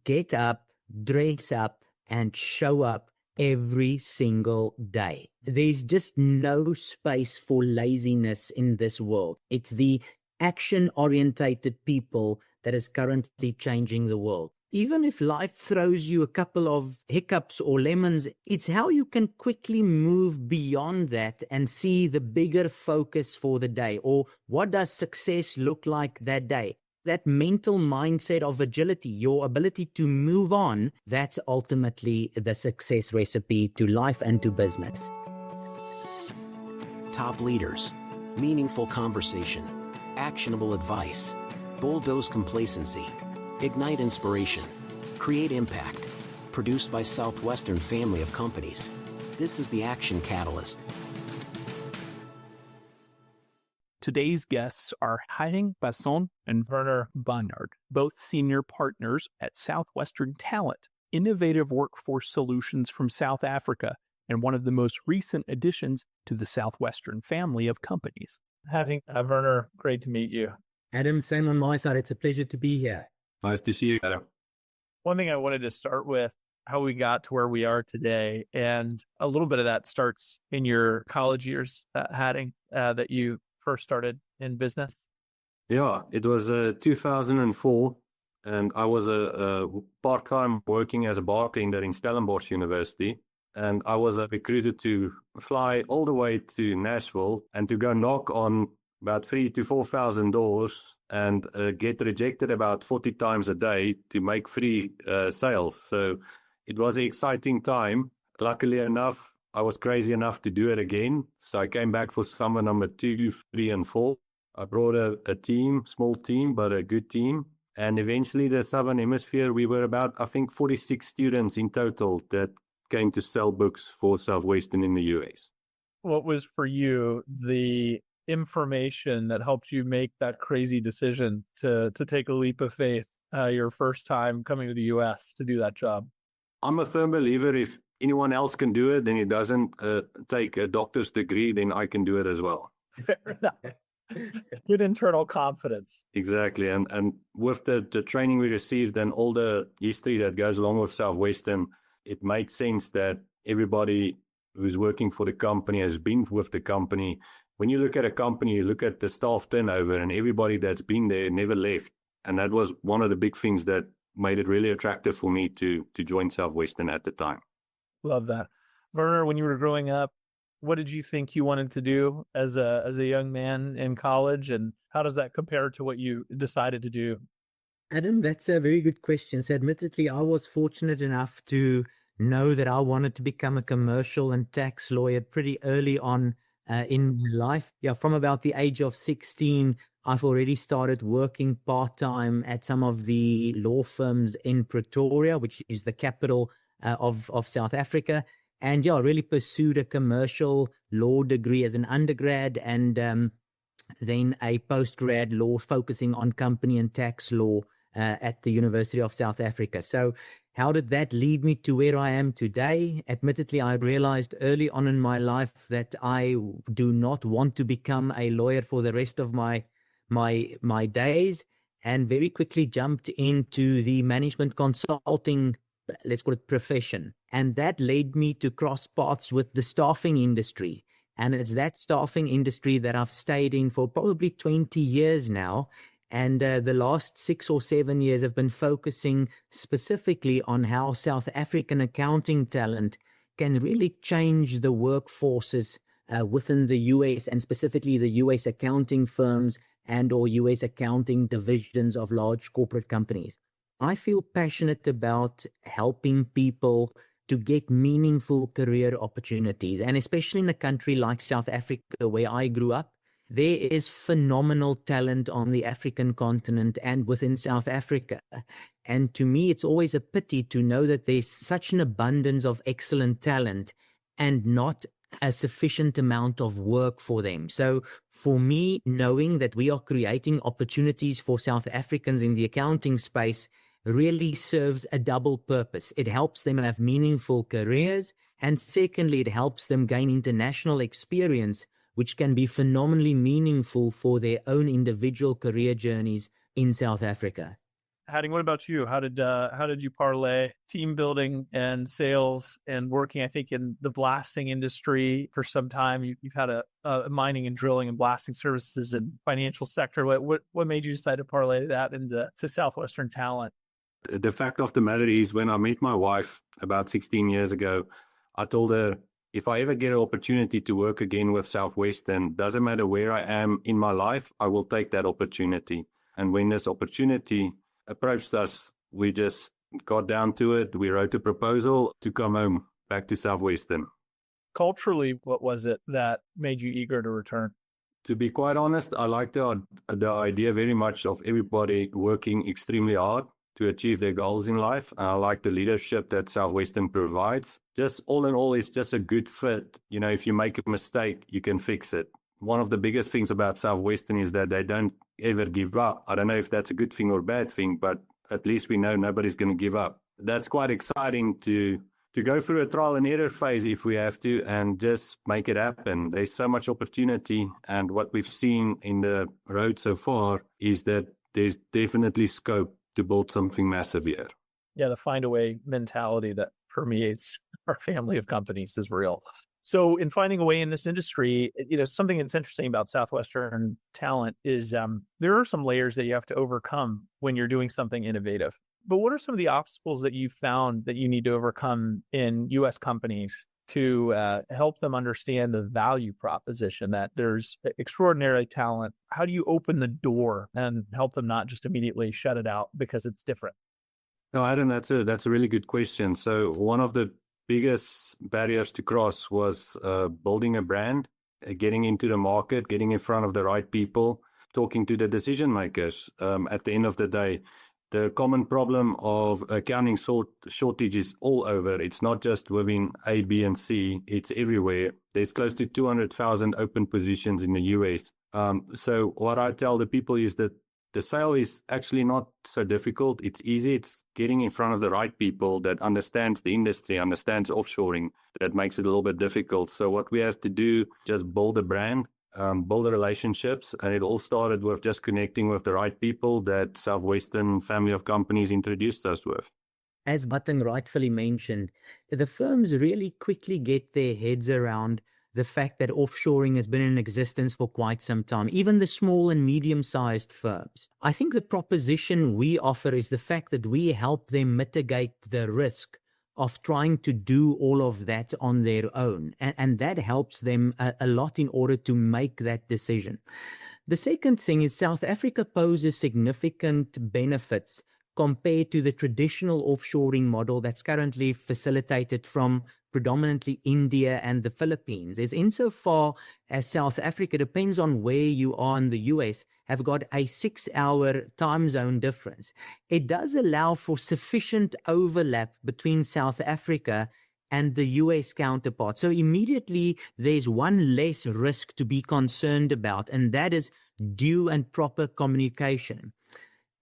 get up, dress up, and show up every single day. There's just no space for laziness in this world. It's the action-orientated people that is currently changing the world. Even if life throws you a couple of hiccups or lemons, it's how you can quickly move beyond that and see the bigger focus for the day, or what does success look like that day. That mental mindset of agility, your ability to move on, that's ultimately the success recipe to life and to business. Top leaders, meaningful conversation, actionable advice, bulldoze complacency, ignite inspiration, create impact. Produced by Southwestern Family of Companies. This is the Action Catalyst. Today's guests are Hattingh Basson and Werner Barnard, both senior partners at Southwestern Talent, innovative workforce solutions from South Africa, and one of the most recent additions to the Southwestern family of companies. Hattingh, Werner, great to meet you. Adam, same on my side. It's a pleasure to be here. Nice to see you, Adam. One thing I wanted to start with, how we got to where we are today, and a little bit of that starts in your college years, Hattingh, that you first started in business. Yeah, it was 2004, and I was a part-time working as a bartender in Stellenbosch University, and I was recruited to fly all the way to Nashville and to go knock on about 3,000 to 4,000 doors and get rejected about 40 times a day to make free sales. So it was an exciting time. Luckily enough, I was crazy enough to do it again. So I came back for summer number 2, 3, and 4. I brought a team, small team, but a good team. And eventually the Southern Hemisphere, we were about, I think, 46 students in total that came to sell books for Southwestern in the US. What was for you the information that helped you make that crazy decision to take a leap of faith your first time coming to the US to do that job? I'm a firm believer if anyone else can do it, then it doesn't take a doctor's degree, then I can do it as well. Fair enough. Good internal confidence. Exactly. And with the training we received and all the history that goes along with Southwestern, it made sense that everybody who's working for the company has been with the company. When you look at a company, you look at the staff turnover, and everybody that's been there never left. And that was one of the big things that made it really attractive for me to join Southwestern at the time. Love that. Werner, when you were growing up, what did you think you wanted to do as a young man in college, and how does that compare to what you decided to do? Adam, that's a very good question. So admittedly, I was fortunate enough to know that I wanted to become a commercial and tax lawyer pretty early on in life. Yeah, from about the age of 16, I've already started working part-time at some of the law firms in Pretoria, which is the capital of South Africa. And yeah, really pursued a commercial law degree as an undergrad, and then a post-grad law focusing on company and tax law at the University of South Africa. So how did that lead me to where I am today? Admittedly, I realized early on in my life that I do not want to become a lawyer for the rest of my days, and very quickly jumped into the management consulting, let's call it, profession. And that led me to cross paths with the staffing industry. And it's that staffing industry that I've stayed in for probably 20 years now. And the last 6 or 7 years have been focusing specifically on how South African accounting talent can really change the workforces within the US, and specifically the US accounting firms and or US accounting divisions of large corporate companies. I feel passionate about helping people to get meaningful career opportunities. And especially in a country like South Africa, where I grew up, there is phenomenal talent on the African continent and within South Africa. And to me, it's always a pity to know that there's such an abundance of excellent talent and not a sufficient amount of work for them. So for me, knowing that we are creating opportunities for South Africans in the accounting space really serves a double purpose. It helps them have meaningful careers, and secondly, it helps them gain international experience, which can be phenomenally meaningful for their own individual career journeys in South Africa. Hattingh, what about you? How did you parlay team building and sales and working, I think, in the blasting industry for some time? You've had a mining and drilling and blasting services and financial sector. What made you decide to parlay that into Southwestern Talent? The fact of the matter is, when I met my wife about 16 years ago, I told her, if I ever get an opportunity to work again with Southwestern, doesn't matter where I am in my life, I will take that opportunity. And when this opportunity approached us, we just got down to it. We wrote a proposal to come home back to Southwestern. Culturally, what was it that made you eager to return? To be quite honest, I like the idea very much of everybody working extremely hard to achieve their goals in life. I like the leadership that Southwestern provides. Just all in all, it's just a good fit. You know, if you make a mistake, you can fix it. One of the biggest things about Southwestern is that they don't ever give up. I don't know if that's a good thing or a bad thing, but at least we know nobody's going to give up. That's quite exciting to go through a trial and error phase if we have to, and just make it happen. There's so much opportunity, and what we've seen in the road so far is that there's definitely scope to build something massive here. Yeah, the find a way mentality that permeates our family of companies is real. So in finding a way in this industry, something that's interesting about Southwestern Talent is there are some layers that you have to overcome when you're doing something innovative. But what are some of the obstacles that you found that you need to overcome in U.S. companies to help them understand the value proposition that there's extraordinary talent? How do you open the door and help them not just immediately shut it out because it's different? No, Adam, that's a really good question. So one of the biggest barriers to cross was building a brand, getting into the market, getting in front of the right people, talking to the decision makers. At the end of the day, the common problem of accounting shortage is all over. It's not just within A, B, and C. It's everywhere. There's close to 200,000 open positions in the US. So what I tell the people is that the sale is actually not so difficult. It's easy. It's getting in front of the right people that understands the industry, understands offshoring, that makes it a little bit difficult. So what we have to do, just build a brand, build the relationships. And it all started with just connecting with the right people that Southwestern Family of Companies introduced us with. As Hattingh rightfully mentioned, the firms really quickly get their heads around the fact that offshoring has been in existence for quite some time, even the small and medium-sized firms. I think the proposition we offer is the fact that we help them mitigate the risk of trying to do all of that on their own. And that helps them a lot in order to make that decision. The second thing is South Africa poses significant benefits compared to the traditional offshoring model that's currently facilitated from predominantly India and the Philippines. Is insofar as South Africa, depends on where you are in the US, have got a 6-hour time zone difference. It does allow for sufficient overlap between South Africa and the US counterpart. So immediately there's one less risk to be concerned about, and that is due and proper communication.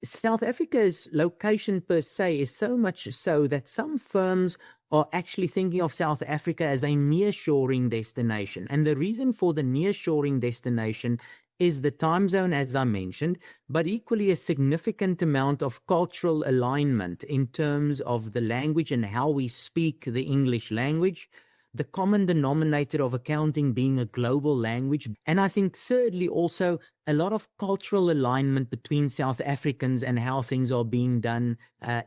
South Africa's location per se is so much so that some firms are actually thinking of South Africa as a nearshoring destination. And the reason for the nearshoring destination is the time zone, as I mentioned, but equally a significant amount of cultural alignment in terms of the language and how we speak the English language, the common denominator of accounting being a global language. And I think thirdly, also a lot of cultural alignment between South Africans and how things are being done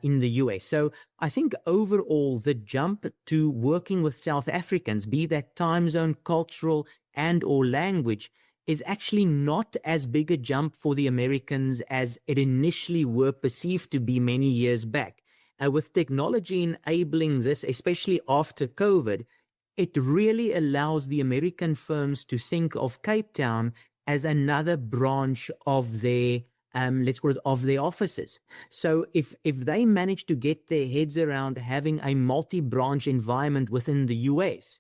in the US. So I think overall, the jump to working with South Africans, be that time zone, cultural, and or language, is actually not as big a jump for the Americans as it initially were perceived to be many years back. With technology enabling this, especially after COVID, it really allows the American firms to think of Cape Town as another branch of their, let's call it, of their offices. So if they manage to get their heads around having a multi-branch environment within the US,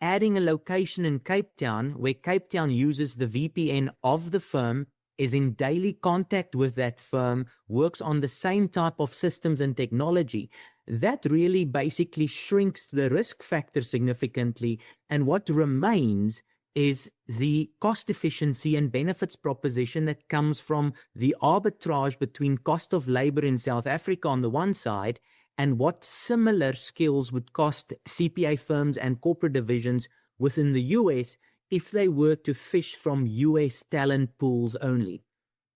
adding a location in Cape Town where Cape Town uses the VPN of the firm, is in daily contact with that firm, works on the same type of systems and technology, that really basically shrinks the risk factor significantly. And what remains is the cost efficiency and benefits proposition that comes from the arbitrage between cost of labor in South Africa on the one side and what similar skills would cost CPA firms and corporate divisions within the US if they were to fish from US talent pools only.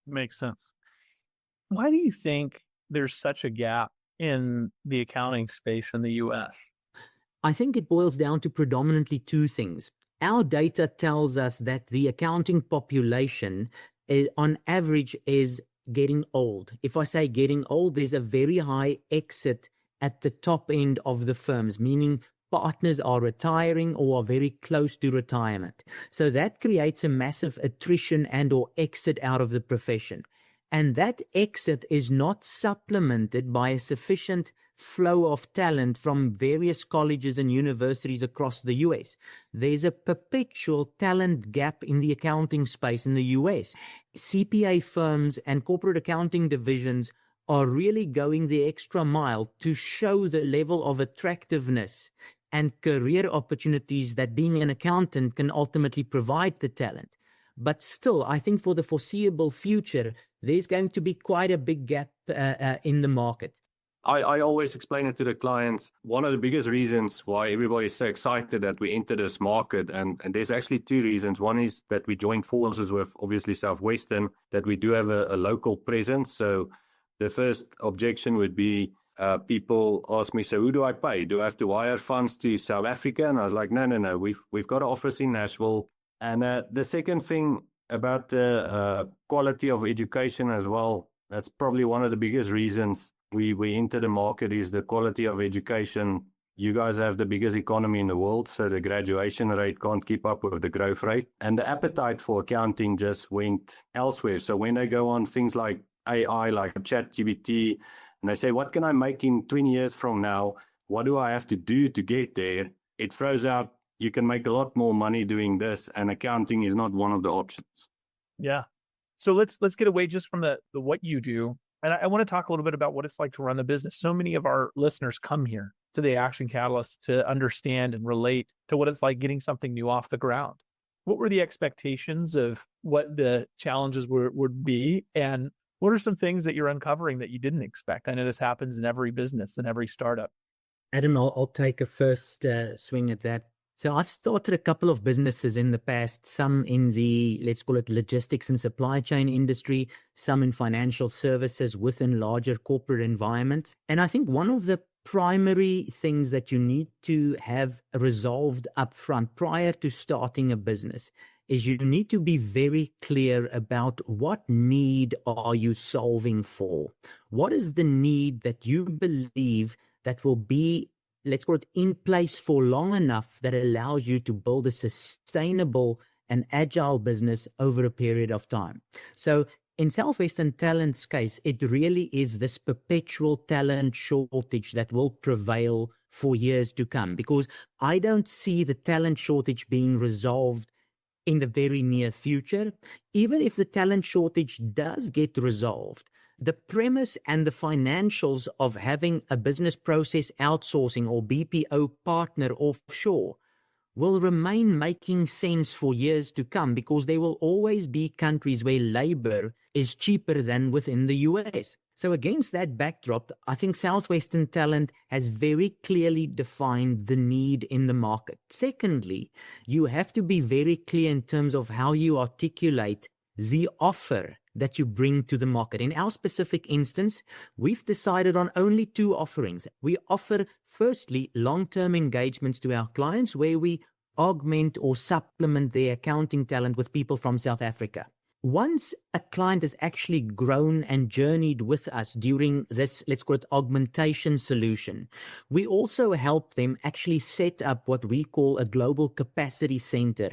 Makes sense. Why do you think there's such a gap in the accounting space in the US? I think it boils down to predominantly two things. Our data tells us that the accounting population on average is getting old. If I say getting old, there's a very high exit at the top end of the firms, meaning partners are retiring or are very close to retirement. So that creates a massive attrition and or exit out of the profession. And that exit is not supplemented by a sufficient flow of talent from various colleges and universities across the US. There's a perpetual talent gap in the accounting space in the US. CPA firms and corporate accounting divisions are really going the extra mile to show the level of attractiveness and career opportunities that being an accountant can ultimately provide the talent. But still, I think for the foreseeable future, there's going to be quite a big gap in the market. I always explain it to the clients. One of the biggest reasons why everybody is so excited that we enter this market, and there's actually two reasons. One is that we joined forces with obviously Southwestern, that we do have a local presence. So the first objection would be people ask me, so who do I pay? Do I have to wire funds to South Africa? And I was like, no. We've got an office in Nashville. And the second thing about the quality of education as well, that's probably one of the biggest reasons we enter the market is the quality of education. You guys have the biggest economy in the world, so the graduation rate can't keep up with the growth rate. And the appetite for accounting just went elsewhere. So when they go on things like AI, like ChatGPT, and they say, what can I make in 20 years from now? What do I have to do to get there? It throws out, you can make a lot more money doing this, and accounting is not one of the options. Yeah. So let's get away just from the what you do. And I want to talk a little bit about what it's like to run the business. So many of our listeners come here to the Action Catalyst to understand and relate to what it's like getting something new off the ground. What were the expectations of what the challenges would be? And what are some things that you're uncovering that you didn't expect? I know this happens in every business and every startup. Adam, I'll take a first swing at that. So I've started a couple of businesses in the past, some in the, let's call it logistics and supply chain industry, some in financial services within larger corporate environments. And I think one of the primary things that you need to have resolved upfront prior to starting a business is you need to be very clear about what need are you solving for? What is the need that you believe that will be, let's call it, in place for long enough that allows you to build a sustainable and agile business over a period of time? So in Southwestern Talent's case, it really is this perpetual talent shortage that will prevail for years to come, because I don't see the talent shortage being resolved in the very near future. Even if the talent shortage does get resolved, the premise and the financials of having a business process outsourcing or BPO partner offshore will remain making sense for years to come, because there will always be countries where labor is cheaper than within the US. So against that backdrop, I think Southwestern Talent has very clearly defined the need in the market. Secondly, you have to be very clear in terms of how you articulate the offer that you bring to the market. In our specific instance, we've decided on only two offerings. We offer, firstly, long-term engagements to our clients where we augment or supplement their accounting talent with people from South Africa. Once a client has actually grown and journeyed with us during this, let's call it, augmentation solution, we also help them actually set up what we call a global capacity center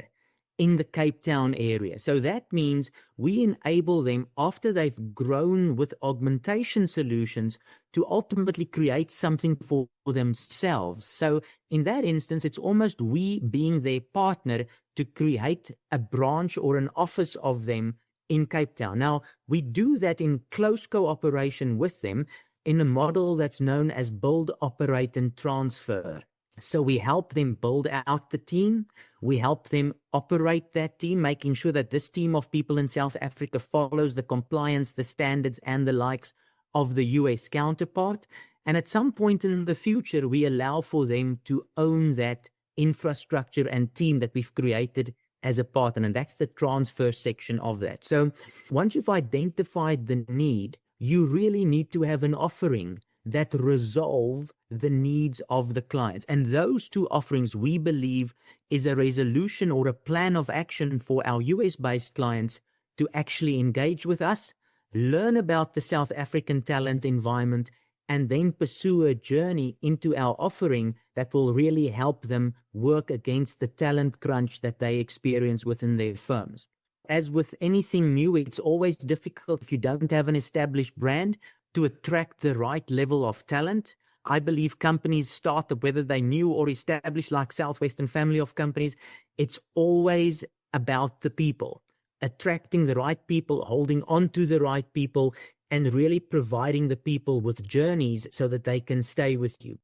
in the Cape Town area. So that means we enable them, after they've grown with augmentation solutions, to ultimately create something for themselves. So in that instance, it's almost we being their partner to create a branch or an office of them in Cape Town. Now, we do that in close cooperation with them in a model that's known as build, operate, and transfer. So we help them build out the team. We help them operate that team, making sure that this team of people in South Africa follows the compliance, the standards, and the likes of the US counterpart. And at some point in the future, we allow for them to own that infrastructure and team that we've created as a partner. And that's the transfer section of that. So once you've identified the need, you really need to have an offering that resolve the needs of the clients. And those two offerings, we believe, is a resolution or a plan of action for our US-based clients to actually engage with us, learn about the South African talent environment, and then pursue a journey into our offering that will really help them work against the talent crunch that they experience within their firms. As with anything new, it's always difficult if you don't have an established brand to attract the right level of talent. I believe companies start up, whether they're new or established, like Southwestern Family of Companies, it's always about the people, attracting the right people, holding on to the right people, and really providing the people with journeys so that they can stay with you.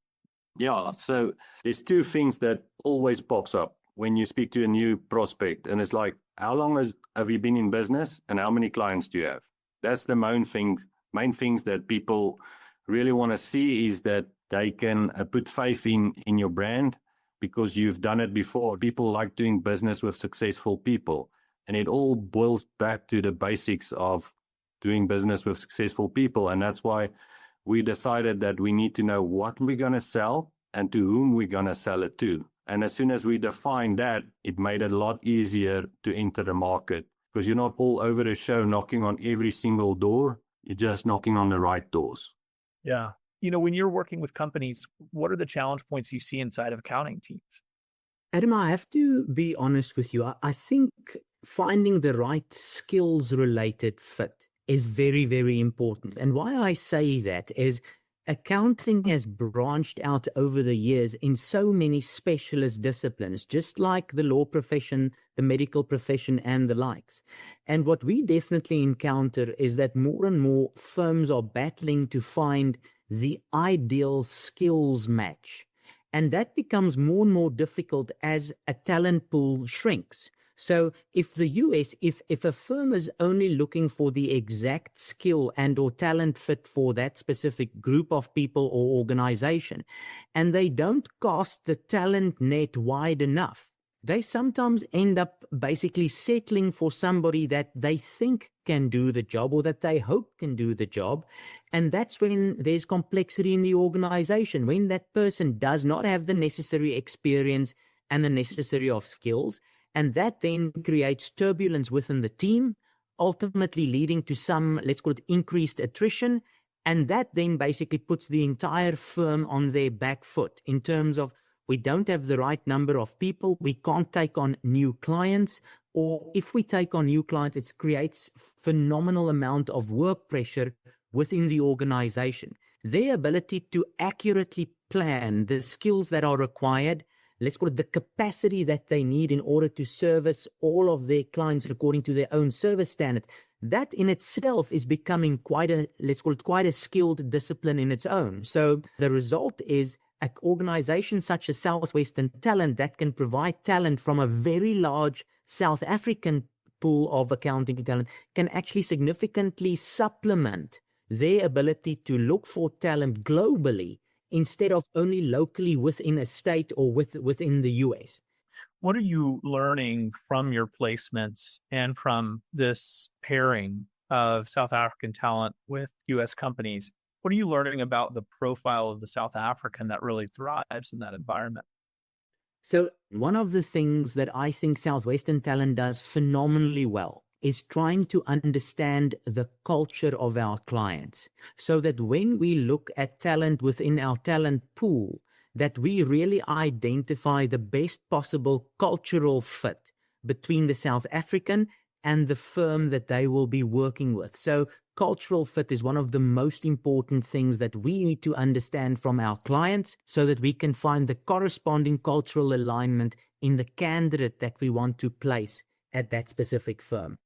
Yeah, so there's two things that always pops up when you speak to a new prospect, and it's like, how long have you been in business and how many clients do you have? That's the main things that people really want to see, is that they can put faith in your brand because you've done it before. People like doing business with successful people, and it all boils back to the basics of doing business with successful people. And that's why we decided that we need to know what we're going to sell and to whom we're going to sell it to. And as soon as we defined that, it made it a lot easier to enter the market, because you're not all over the show knocking on every single door. You're just knocking on the right doors. Yeah. When you're working with companies, what are the challenge points you see inside of accounting teams? Adam, I have to be honest with you. I think finding the right skills-related fit is very, very important. And why I say that is accounting has branched out over the years in so many specialist disciplines, just like the law profession, the medical profession, and the likes. And what we definitely encounter is that more and more firms are battling to find the ideal skills match. And that becomes more and more difficult as a talent pool shrinks. So if the US, if a firm is only looking for the exact skill and or talent fit for that specific group of people or organization, and they don't cast the talent net wide enough, they sometimes end up basically settling for somebody that they think can do the job or that they hope can do the job. And that's when there's complexity in the organization, when that person does not have the necessary experience and the necessary of skills. And that then creates turbulence within the team, ultimately leading to some, let's call it, increased attrition. And that then basically puts the entire firm on their back foot in terms of, we don't have the right number of people, we can't take on new clients, or if we take on new clients, it creates phenomenal amount of work pressure within the organization. Their ability to accurately plan the skills that are required, let's call it the capacity that they need in order to service all of their clients according to their own service standards, that in itself is becoming quite a skilled discipline in its own. So the result is an organization such as Southwestern Talent that can provide talent from a very large South African pool of accounting talent can actually significantly supplement their ability to look for talent globally instead of only locally within a state or within the US. What are you learning from your placements and from this pairing of South African talent with US companies? What are you learning about the profile of the South African that really thrives in that environment? So one of the things that I think Southwestern Talent does phenomenally well is trying to understand the culture of our clients, so that when we look at talent within our talent pool, that we really identify the best possible cultural fit between the South African and the firm that they will be working with. So cultural fit is one of the most important things that we need to understand from our clients, so that we can find the corresponding cultural alignment in the candidate that we want to place at that specific firm.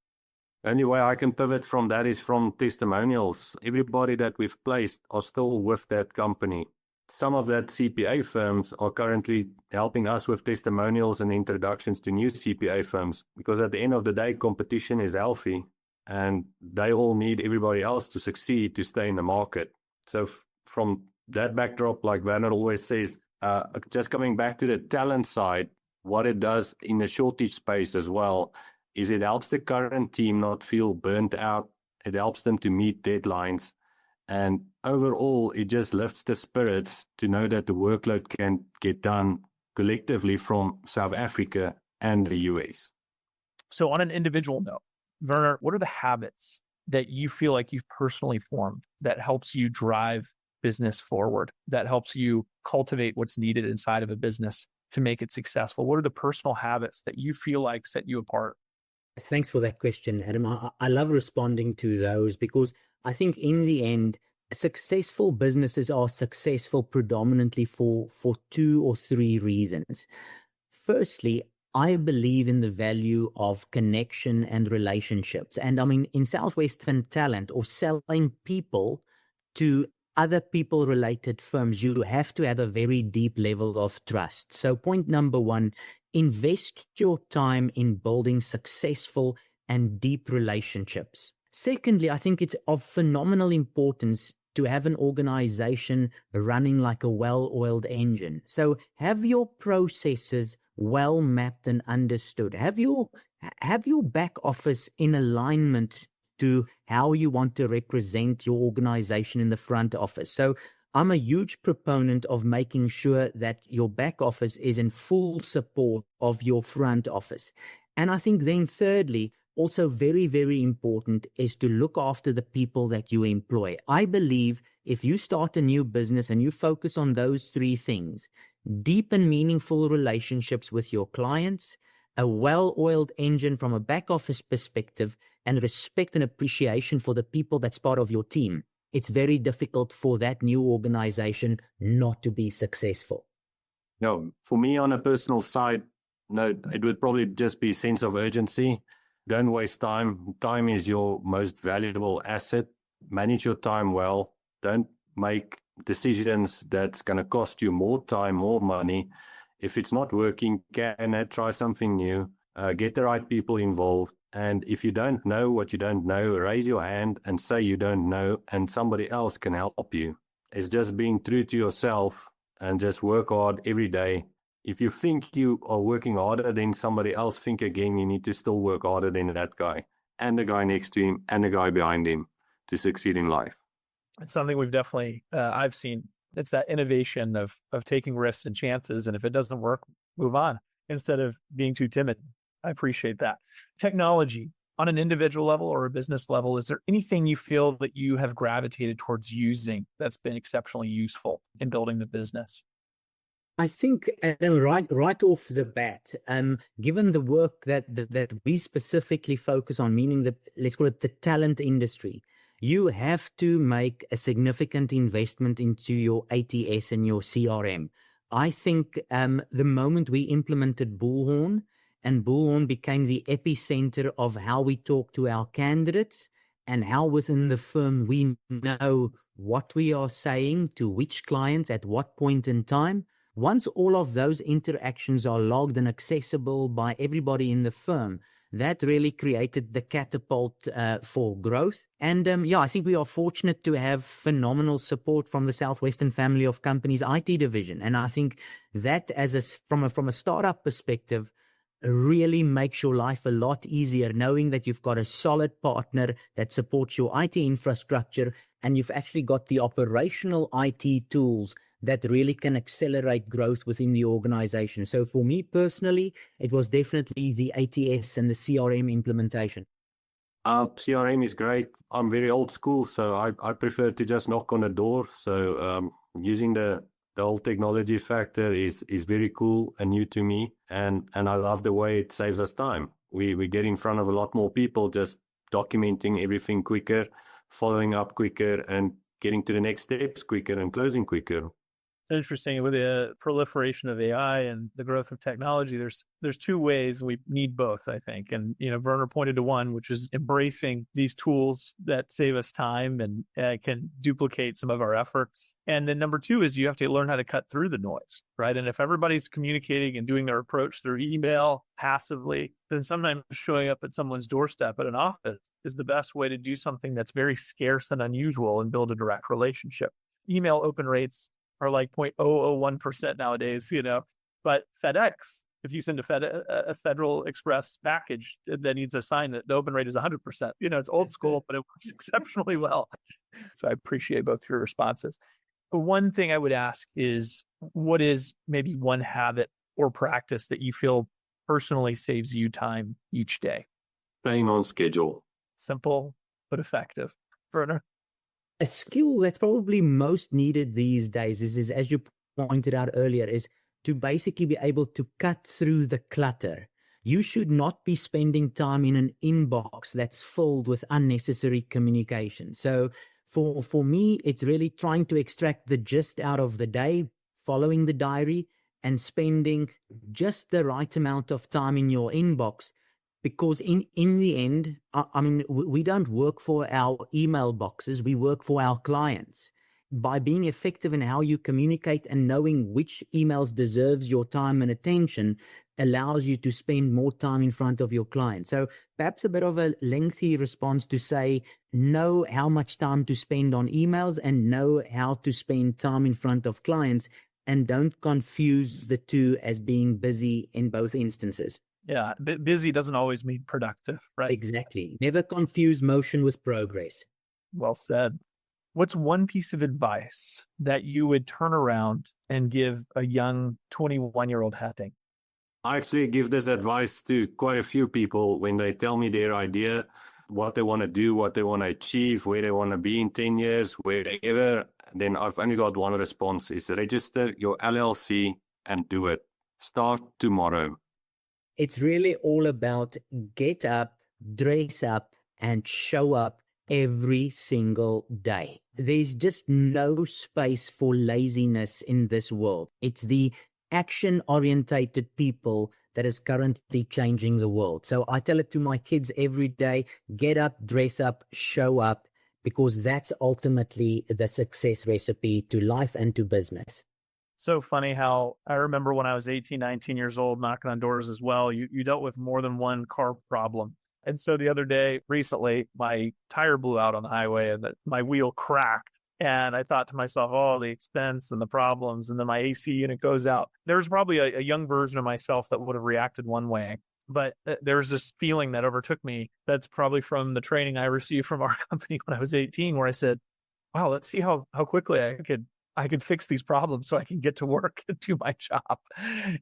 Only way I can pivot from that is from testimonials. Everybody that we've placed are still with that company. some of that CPA firms are currently helping us with testimonials and introductions to new CPA firms, because at the end of the day, competition is healthy and they all need everybody else to succeed to stay in the market. So from that backdrop, like Werner always says, just coming back to the talent side, what it does in the shortage space as well is it helps the current team not feel burnt out. It helps them to meet deadlines. And overall, it just lifts the spirits to know that the workload can get done collectively from South Africa and the US. So on an individual note, Werner, what are the habits that you feel like you've personally formed that helps you drive business forward, that helps you cultivate what's needed inside of a business to make it successful? What are the personal habits that you feel like set you apart? Thanks for that question, Adam. I love responding to those because I think in the end, successful businesses are successful predominantly for 2 or 3 reasons. Firstly, I believe in the value of connection and relationships. And I mean, in Southwestern Talent or selling people to other people-related firms, you have to have a very deep level of trust. So point number 1, invest your time in building successful and deep relationships. Secondly, I think it's of phenomenal importance to have an organization running like a well-oiled engine. So have your processes well mapped and understood. Have your back office in alignment to how you want to represent your organization in the front office. So I'm a huge proponent of making sure that your back office is in full support of your front office. And I think then thirdly, also very, very important is to look after the people that you employ. I believe if you start a new business and you focus on those 3 things, deep and meaningful relationships with your clients, a well-oiled engine from a back office perspective, and respect and appreciation for the people that's part of your team, it's very difficult for that new organization not to be successful. No, for me on a personal side, no, it would probably just be sense of urgency. Don't waste time. Time is your most valuable asset. Manage your time well. Don't make decisions that's going to cost you more time, more money. If it's not working, try something new. Get the right people involved. And if you don't know what you don't know, raise your hand and say you don't know, and somebody else can help you. It's just being true to yourself and just work hard every day. If you think you are working harder than somebody else, think again, you need to still work harder than that guy and the guy next to him and the guy behind him to succeed in life. It's something we've definitely, I've seen. It's that innovation of taking risks and chances. And if it doesn't work, move on instead of being too timid. I appreciate that. Technology on an individual level or a business level, is there anything you feel that you have gravitated towards using that's been exceptionally useful in building the business? I think right off the bat, given the work that we specifically focus on, meaning let's call it the talent industry, you have to make a significant investment into your ATS and your CRM. I think the moment we implemented Bullhorn, and Bullhorn became the epicenter of how we talk to our candidates and how within the firm we know what we are saying to which clients at what point in time. Once all of those interactions are logged and accessible by everybody in the firm, that really created the catapult for growth. And I think we are fortunate to have phenomenal support from the Southwestern Family of Companies IT division. And I think that from a startup perspective, really makes your life a lot easier, knowing that you've got a solid partner that supports your IT infrastructure, and you've actually got the operational IT tools that really can accelerate growth within the organization. So for me personally, it was definitely the ATS and the CRM implementation. CRM is great. I'm very old school, so I prefer to just knock on the door. So using the whole technology factor is very cool and new to me, and I love the way it saves us time. We get in front of a lot more people, just documenting everything quicker, following up quicker, and getting to the next steps quicker and closing quicker. Interesting. With the proliferation of AI and the growth of technology, there's two ways we need both, I think. And Werner pointed to one, which is embracing these tools that save us time and can duplicate some of our efforts. And then number two is you have to learn how to cut through the noise, right? And if everybody's communicating and doing their approach through email passively, then sometimes showing up at someone's doorstep at an office is the best way to do something that's very scarce and unusual and build a direct relationship. Email open rates are like 0.001% nowadays, but FedEx, if you send a Federal Express package that needs a sign, that the open rate is 100%. It's old school, but it works exceptionally well. So I appreciate both your responses. But one thing I would ask is, what is maybe one habit or practice that you feel personally saves you time each day? Staying on schedule. Simple, but effective. Werner? A skill that's probably most needed these days is, as you pointed out earlier, is to basically be able to cut through the clutter. You should not be spending time in an inbox that's filled with unnecessary communication. So for me, it's really trying to extract the gist out of the day, following the diary, and spending just the right amount of time in your inbox. Because in the end, I mean, we don't work for our email boxes, we work for our clients. By being effective in how you communicate and knowing which emails deserves your time and attention allows you to spend more time in front of your clients. So perhaps a bit of a lengthy response to say, know how much time to spend on emails and know how to spend time in front of clients, and don't confuse the two as being busy in both instances. Yeah, busy doesn't always mean productive, right? Exactly. Never confuse motion with progress. Well said. What's one piece of advice that you would turn around and give a young 21-year-old Hattingh? I actually give this advice to quite a few people when they tell me their idea, what they want to do, what they want to achieve, where they want to be in 10 years, wherever. Then I've only got one response, is register your LLC and do it. Start tomorrow. It's really all about get up, dress up, and show up every single day. There's just no space for laziness in this world. It's the action-orientated people that is currently changing the world. So I tell it to my kids every day, get up, dress up, show up, because that's ultimately the success recipe to life and to business. So funny how I remember when I was 18, 19 years old, knocking on doors as well, you dealt with more than one car problem. And so the other day, recently, my tire blew out on the highway and my wheel cracked. And I thought to myself, oh, the expense and the problems, and then my AC unit goes out. There's probably a young version of myself that would have reacted one way. But there's this feeling that overtook me that's probably from the training I received from our company when I was 18, where I said, wow, let's see how quickly I could fix these problems so I can get to work and do my job.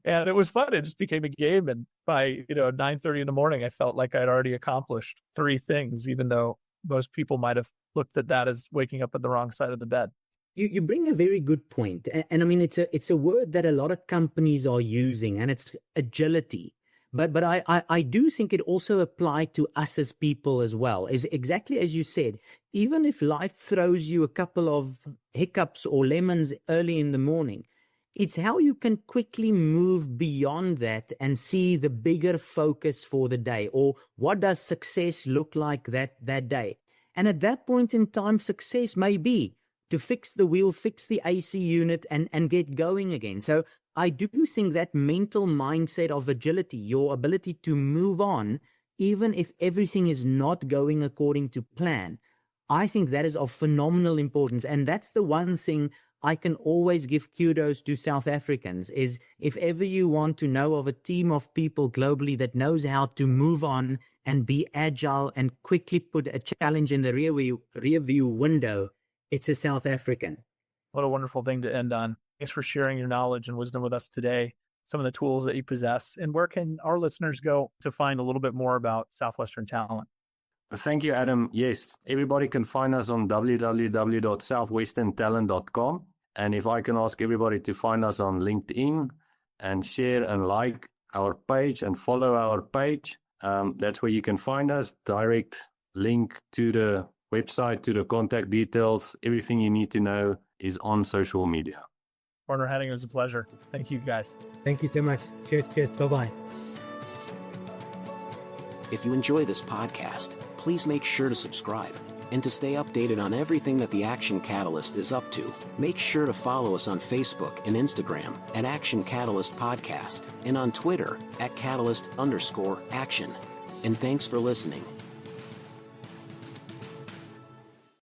And it was fun. It just became a game. And by 9:30 in the morning, I felt like I'd already accomplished 3 things, even though most people might have looked at that as waking up at the wrong side of the bed. You bring a very good point. And I mean, it's a word that a lot of companies are using, and it's agility. But I do think it also applies to us as people as well. Is exactly as you said, even if life throws you a couple of hiccups or lemons early in the morning, it's how you can quickly move beyond that and see the bigger focus for the day, or what does success look like that day. And at that point in time, success may be to fix the wheel, fix the AC unit, and get going again. So I do think that mental mindset of agility, your ability to move on, even if everything is not going according to plan, I think that is of phenomenal importance. And that's the one thing I can always give kudos to South Africans, is if ever you want to know of a team of people globally that knows how to move on and be agile and quickly put a challenge in the rear view window, it's a South African. What a wonderful thing to end on. Thanks for sharing your knowledge and wisdom with us today, some of the tools that you possess. And where can our listeners go to find a little bit more about Southwestern Talent? Thank you, Adam. Yes, everybody can find us on www.southwesterntalent.com. And if I can ask everybody to find us on LinkedIn and share and like our page and follow our page, that's where you can find us. Direct link to the website, to the contact details. Everything you need to know is on social media. Werner Hattingh, it was a pleasure. Thank you, guys. Thank you so much. Cheers, cheers. Bye-bye. If you enjoy this podcast, please make sure to subscribe. And to stay updated on everything that the Action Catalyst is up to, make sure to follow us on Facebook and Instagram at Action Catalyst Podcast and on Twitter at Catalyst_Action. And thanks for listening.